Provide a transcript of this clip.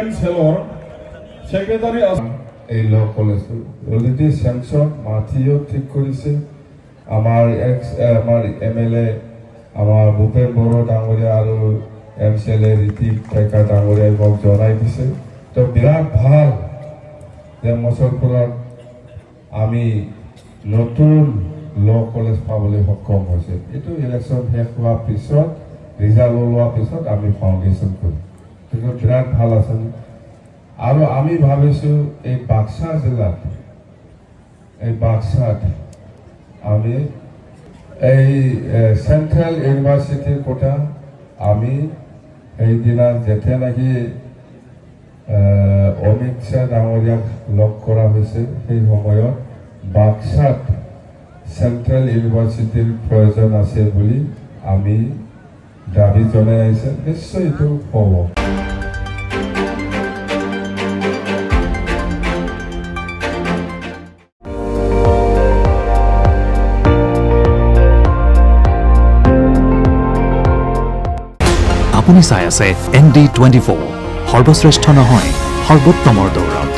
student চেলৰ secretary এই law college already sanction মাটিও ঠিক কৰিছে আমাৰ MLA আমাৰ ভূপেন বড়ো ডাঙৰীয়া আৰু MCLA ঋতিক ডেকা ডাঙৰীয়াই মোক জনাই দিছে তো বিৰাট ভাল যে মুছলপুৰত আমি নতুন ল কলেজ পাবলৈ সক্ষম হৈছে এইটো ইলেকশ্যন শেষ হোৱাৰ পিছত ৰিজাল্ট ওলোৱাৰ পিছত আমি ফাউণ্ডেশ্যন কৰিম সেইটো বিৰাট ভাল আছে আৰু আমি ভাবিছোঁ এই বাক্সা জিলাত এই বাক্সাত আমি এই চেণ্ট্ৰেল ইউনিভাৰ্চিটিৰ কথা আমি সেইদিনা যেতিয়া নেকি অমিত শ্বাহ ডাঙৰীয়াক লগ কৰা হৈছে সেই সময়ত বাক্সাত চেণ্ট্ৰেল ইউনিভাৰ্চিটিৰ প্ৰয়োজন আছে বুলি আমি দাবী জনাই আহিছে নিশ্চয় এইটো হ'ব আপুনি চাই আছে ND24 সৰ্বশ্ৰেষ্ঠ নহয় সৰ্বোত্তমৰ দৌৰ